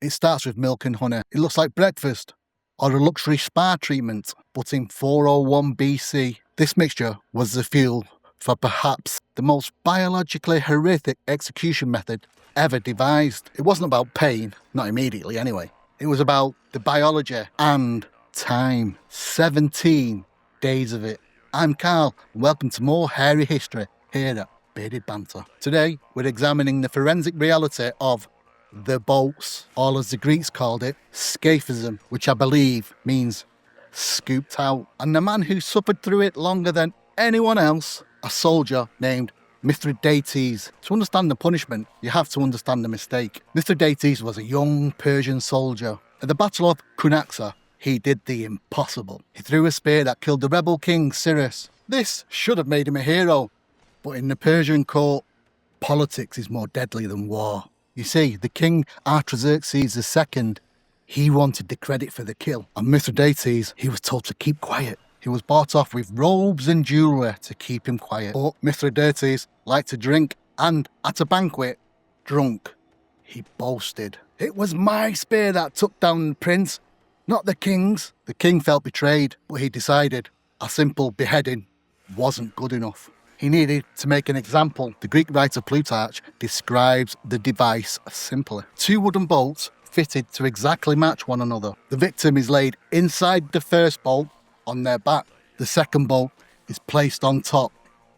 It starts with milk and honey. It looks like breakfast or a luxury spa treatment. But in 401 BC, this mixture was the fuel for perhaps the most biologically horrific execution method ever devised. It wasn't about pain, not immediately anyway. It was about the biology and time. 17 days of it. I'm Carl, and welcome to more hairy history here at Bearded Banter. Today, we're examining the forensic reality of the Boast, or as the Greeks called it, Scaphism, which I believe means scooped out. And the man who suffered through it longer than anyone else, a soldier named Mithridates. To understand the punishment, you have to understand the mistake. Mithridates was a young Persian soldier. At the Battle of Cunaxa, he did the impossible. He threw a spear that killed the rebel king Cyrus. This should have made him a hero, but in the Persian court, politics is more deadly than war. You see, the king Artaxerxes II, he wanted the credit for the kill. And Mithridates, he was told to keep quiet. He was bought off with robes and jewellery to keep him quiet. But Mithridates liked to drink, and at a banquet, drunk, he boasted. "It was my spear that took down the prince, not the king's." The king felt betrayed, but he decided a simple beheading wasn't good enough. He needed to make an example. The Greek writer Plutarch describes the device simply. 2 wooden bolts fitted to exactly match one another. The victim is laid inside the first bolt on their back. The second bolt is placed on top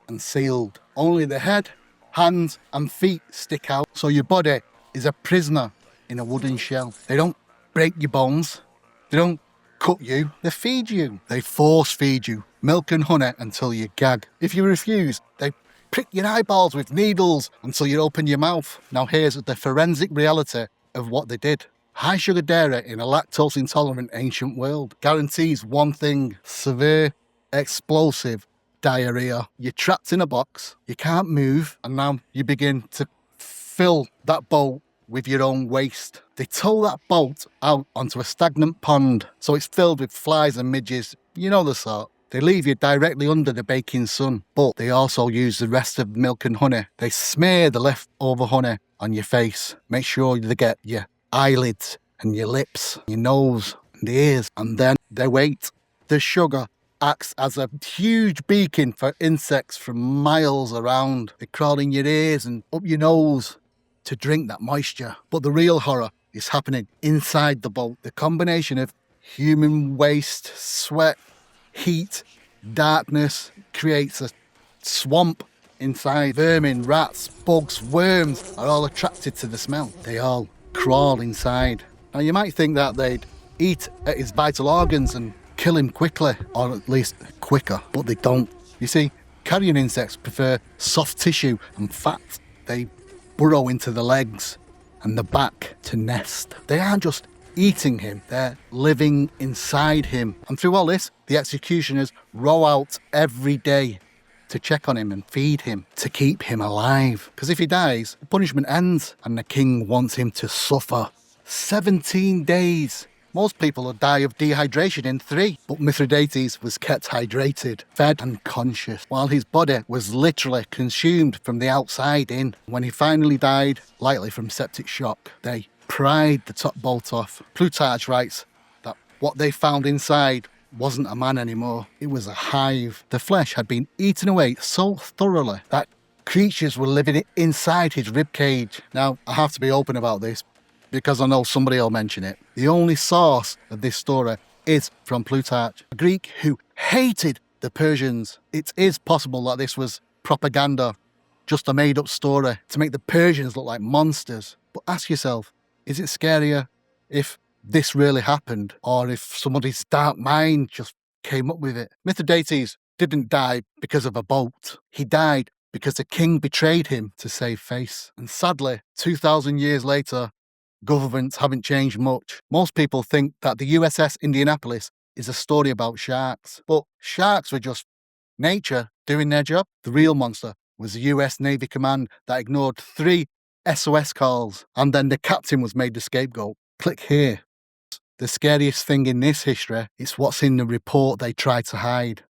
and sealed. Only the head, hands and feet stick out, so your body is a prisoner in a wooden shell. They don't break your bones. They don't cut you. They feed you. They force feed you milk and honey until you gag. If you refuse, they prick your eyeballs with needles until you open your mouth. Now here's the forensic reality of what they did. High sugar dairy in a lactose intolerant ancient world guarantees one thing: severe, explosive diarrhea. You're trapped in a box, you can't move, and now you begin to fill that bowl with your own waste. They tow that boat out onto a stagnant pond, so it's filled with flies and midges, you know the sort. They leave you directly under the baking sun, but they also use the rest of the milk and honey. They smear the leftover honey on your face, make sure they get your eyelids and your lips, your nose and ears, and then they wait. The sugar acts as a huge beacon for insects from miles around. They crawl in your ears and up your nose to drink that moisture. But the real horror is happening inside the boat. The combination of human waste, sweat, heat, darkness creates a swamp inside. Vermin, rats, bugs, worms are all attracted to the smell. They all crawl inside. Now you might think that they'd eat at his vital organs and kill him quickly, or at least quicker, but they don't. You see, carrion insects prefer soft tissue and fat. They burrow into the legs and the back to nest. They aren't just eating him, they're living inside him. And through all this, the executioners row out every day to check on him and feed him, to keep him alive. Because if he dies, the punishment ends, and the king wants him to suffer. 17 days. Most people would die of dehydration in 3, but Mithridates was kept hydrated, fed and conscious, while his body was literally consumed from the outside in. When he finally died, likely from septic shock, they pried the top bolt off. Plutarch writes that what they found inside wasn't a man anymore, it was a hive. The flesh had been eaten away so thoroughly that creatures were living inside his ribcage. Now, I have to be open about this, because I know somebody will mention it. The only source of this story is from Plutarch, a Greek who hated the Persians. It is possible that this was propaganda, just a made-up story to make the Persians look like monsters. But ask yourself, is it scarier if this really happened, or if somebody's dark mind just came up with it? Mithridates didn't die because of a boat. He died because the king betrayed him to save face. And sadly, 2,000 years later, governments haven't changed much. Most people think that the USS Indianapolis is a story about sharks, but sharks were just nature doing their job. The real monster was the US Navy command that ignored 3 SOS calls, and then the captain was made the scapegoat. Click here. The scariest thing in this history is what's in the report they tried to hide.